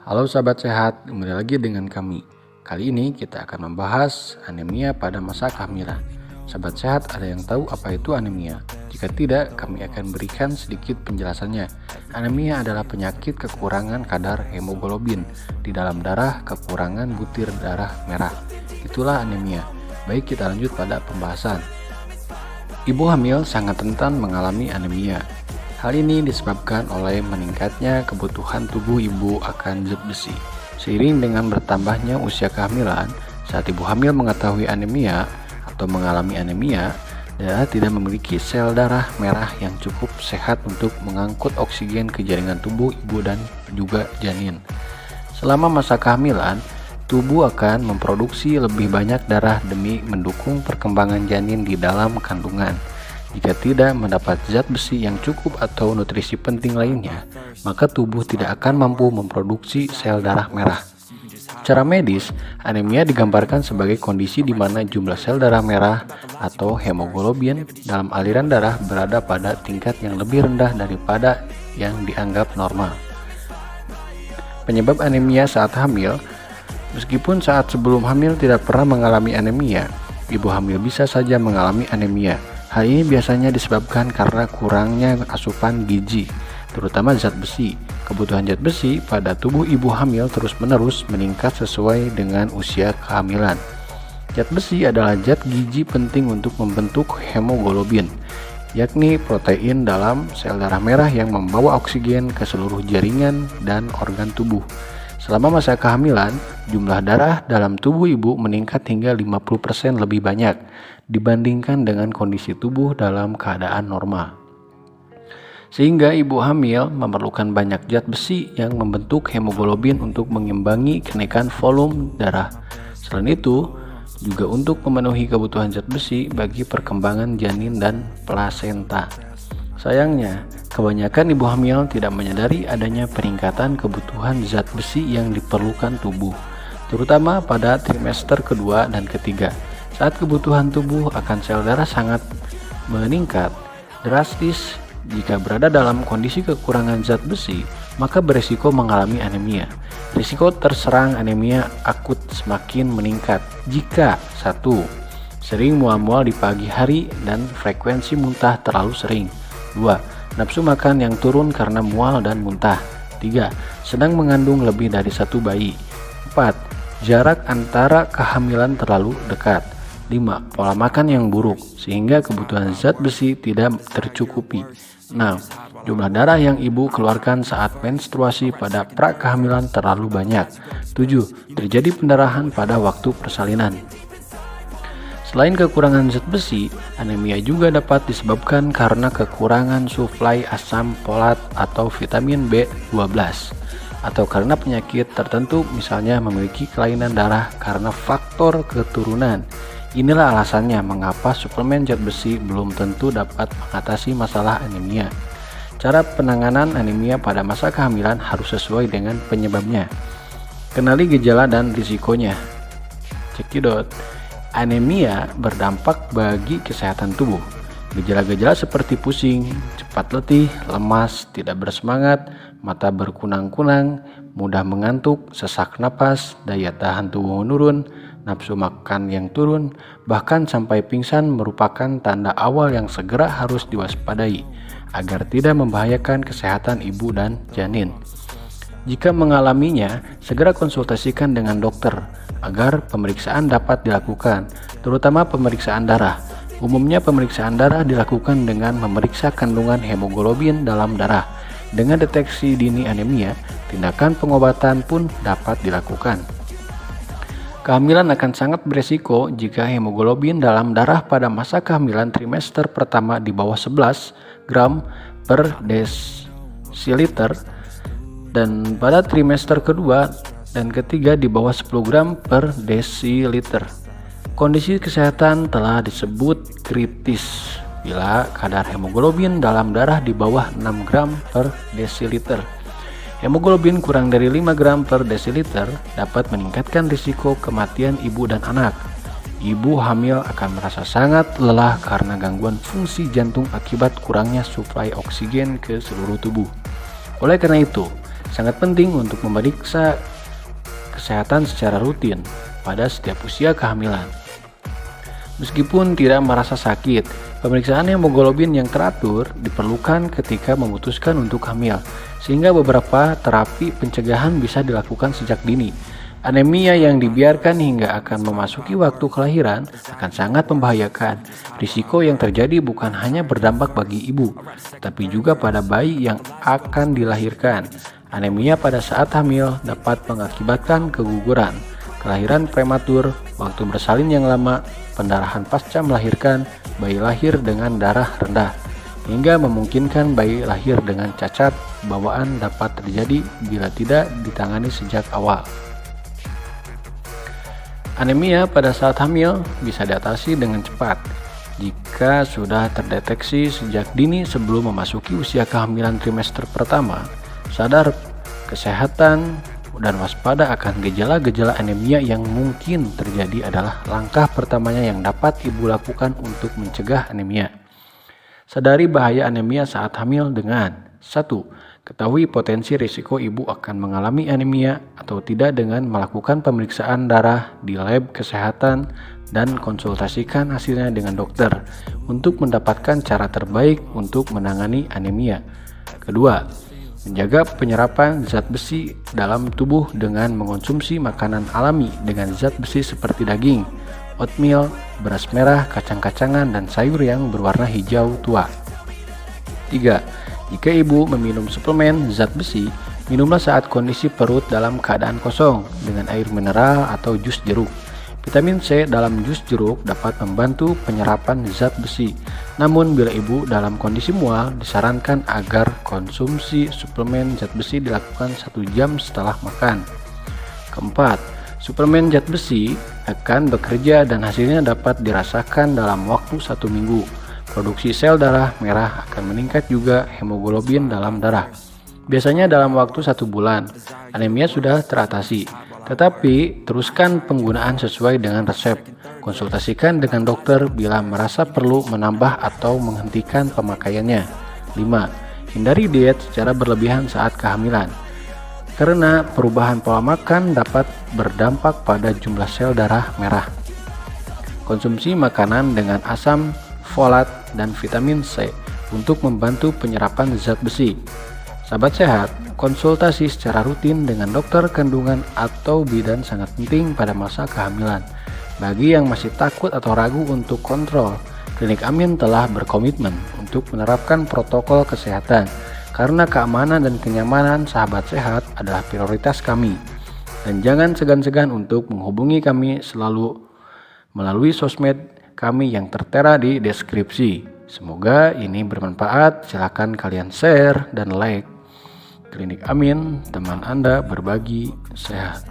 Halo sahabat sehat, kembali lagi dengan kami. Kali ini kita akan membahas anemia pada masa kehamilan. Sahabat sehat, ada yang tahu apa itu anemia? Jika tidak, kami akan berikan sedikit penjelasannya. Anemia adalah penyakit kekurangan kadar hemoglobin di dalam darah, kekurangan butir darah merah. Itulah anemia. Baik, kita lanjut pada pembahasan. Ibu hamil sangat rentan mengalami anemia. Hal ini disebabkan oleh meningkatnya kebutuhan tubuh ibu akan zat besi. Seiring dengan bertambahnya usia kehamilan, saat ibu hamil mengetahui anemia atau mengalami anemia, darah tidak memiliki sel darah merah yang cukup sehat untuk mengangkut oksigen ke jaringan tubuh ibu dan juga janin. Selama masa kehamilan, tubuh akan memproduksi lebih banyak darah demi mendukung perkembangan janin di dalam kandungan. Jika tidak mendapat zat besi yang cukup atau nutrisi penting lainnya, maka tubuh tidak akan mampu memproduksi sel darah merah. Secara medis, anemia digambarkan sebagai kondisi di mana jumlah sel darah merah atau hemoglobin dalam aliran darah berada pada tingkat yang lebih rendah daripada yang dianggap normal. Penyebab anemia saat hamil. Meskipun saat sebelum hamil tidak pernah mengalami anemia, ibu hamil bisa saja mengalami anemia. Hal ini biasanya disebabkan karena kurangnya asupan gizi, terutama zat besi. Kebutuhan zat besi pada tubuh ibu hamil terus-menerus meningkat sesuai dengan usia kehamilan. Zat besi adalah zat gizi penting untuk membentuk hemoglobin, yakni protein dalam sel darah merah yang membawa oksigen ke seluruh jaringan dan organ tubuh. Selama masa kehamilan, jumlah darah dalam tubuh ibu meningkat hingga 50% lebih banyak dibandingkan dengan kondisi tubuh dalam keadaan normal. Sehingga ibu hamil memerlukan banyak zat besi yang membentuk hemoglobin untuk mengimbangi kenaikan volume darah. Selain itu, juga untuk memenuhi kebutuhan zat besi bagi perkembangan janin dan plasenta. Sayangnya, kebanyakan ibu hamil tidak menyadari adanya peningkatan kebutuhan zat besi yang diperlukan tubuh, terutama pada trimester kedua dan ketiga. Saat kebutuhan tubuh akan sel darah sangat meningkat drastis, jika berada dalam kondisi kekurangan zat besi, maka berisiko mengalami anemia. Risiko terserang anemia akut semakin meningkat jika 1. Sering mual-mual di pagi hari dan frekuensi muntah terlalu sering. 2. Nafsu makan yang turun karena mual dan muntah. 3. Sedang mengandung lebih dari 1 bayi. 4. Jarak antara kehamilan terlalu dekat. 5. Pola makan yang buruk sehingga kebutuhan zat besi tidak tercukupi. 6. Jumlah darah yang ibu keluarkan saat menstruasi pada pra-kehamilan terlalu banyak. 7. Terjadi pendarahan pada waktu persalinan. Selain kekurangan zat besi, anemia juga dapat disebabkan karena kekurangan suplai asam folat atau vitamin B12, atau karena penyakit tertentu, misalnya memiliki kelainan darah karena faktor keturunan. Inilah alasannya mengapa suplemen zat besi belum tentu dapat mengatasi masalah anemia. Cara penanganan anemia pada masa kehamilan harus sesuai dengan penyebabnya. Kenali gejala dan risikonya. Cekidot. Anemia berdampak bagi kesehatan tubuh. Gejala-gejala seperti pusing, cepat letih, lemas, tidak bersemangat, mata berkunang-kunang, mudah mengantuk, sesak napas, daya tahan tubuh menurun, nafsu makan yang turun, bahkan sampai pingsan merupakan tanda awal yang segera harus diwaspadai agar tidak membahayakan kesehatan ibu dan janin. Jika mengalaminya, segera konsultasikan dengan dokter agar pemeriksaan dapat dilakukan, terutama pemeriksaan darah. Umumnya pemeriksaan darah dilakukan dengan memeriksa kandungan hemoglobin dalam darah. Dengan deteksi dini anemia, tindakan pengobatan pun dapat dilakukan. Kehamilan akan sangat beresiko jika hemoglobin dalam darah pada masa kehamilan trimester pertama di bawah 11 gram per desiliter dan pada trimester kedua dan ketiga di bawah 10 gram per desiliter. Kondisi kesehatan telah disebut kritis bila kadar hemoglobin dalam darah di bawah 6 gram per desiliter. Hemoglobin kurang dari 5 gram per desiliter dapat meningkatkan risiko kematian ibu dan anak. Ibu hamil akan merasa sangat lelah karena gangguan fungsi jantung akibat kurangnya suplai oksigen ke seluruh tubuh. Oleh karena itu, Sangat penting untuk memeriksa kesehatan secara rutin pada setiap usia kehamilan. Meskipun tidak merasa sakit, pemeriksaan hemoglobin yang teratur diperlukan ketika memutuskan untuk hamil, sehingga beberapa terapi pencegahan bisa dilakukan sejak dini. Anemia yang dibiarkan hingga akan memasuki waktu kelahiran akan sangat membahayakan. Risiko yang terjadi bukan hanya berdampak bagi ibu, tapi juga pada bayi yang akan dilahirkan. Anemia pada saat hamil dapat mengakibatkan keguguran, kelahiran prematur, waktu bersalin yang lama, pendarahan pasca melahirkan, bayi lahir dengan darah rendah, hingga memungkinkan bayi lahir dengan cacat bawaan dapat terjadi bila tidak ditangani sejak awal. Anemia pada saat hamil bisa diatasi dengan cepat jika sudah terdeteksi sejak dini sebelum memasuki usia kehamilan trimester pertama. Sadar kesehatan dan waspada akan gejala-gejala anemia yang mungkin terjadi adalah langkah pertamanya yang dapat ibu lakukan untuk mencegah anemia. Sadari bahaya anemia saat hamil dengan 1. Ketahui potensi risiko ibu akan mengalami anemia atau tidak dengan melakukan pemeriksaan darah di lab kesehatan dan konsultasikan hasilnya dengan dokter untuk mendapatkan cara terbaik untuk menangani anemia. Kedua, menjaga penyerapan zat besi dalam tubuh dengan mengonsumsi makanan alami dengan zat besi seperti daging, oatmeal, beras merah, kacang-kacangan, dan sayur yang berwarna hijau tua. 3. Jika ibu meminum suplemen zat besi, minumlah saat kondisi perut dalam keadaan kosong dengan air mineral atau jus jeruk. Vitamin C dalam jus jeruk dapat membantu penyerapan zat besi. Namun bila ibu dalam kondisi mual, disarankan agar konsumsi suplemen zat besi dilakukan 1 jam setelah makan. Keempat, suplemen zat besi akan bekerja dan hasilnya dapat dirasakan dalam waktu 1 minggu. Produksi sel darah merah akan meningkat juga hemoglobin dalam darah. Biasanya dalam waktu 1 bulan, anemia sudah teratasi. Tetapi teruskan penggunaan sesuai dengan resep. Konsultasikan dengan dokter bila merasa perlu menambah atau menghentikan pemakaiannya. 5. Hindari diet secara berlebihan saat kehamilan. Karena perubahan pola makan dapat berdampak pada jumlah sel darah merah. Konsumsi makanan dengan asam, folat, dan vitamin C untuk membantu penyerapan zat besi. Sahabat sehat, konsultasi secara rutin dengan dokter kandungan atau bidan sangat penting pada masa kehamilan. Bagi yang masih takut atau ragu untuk kontrol, Klinik Amin telah berkomitmen untuk menerapkan protokol kesehatan karena keamanan dan kenyamanan sahabat sehat adalah prioritas kami. Dan jangan segan-segan untuk menghubungi kami selalu melalui sosmed kami yang tertera di deskripsi. Semoga ini bermanfaat. Silakan kalian share dan like. Klinik Amin, teman Anda berbagi sehat.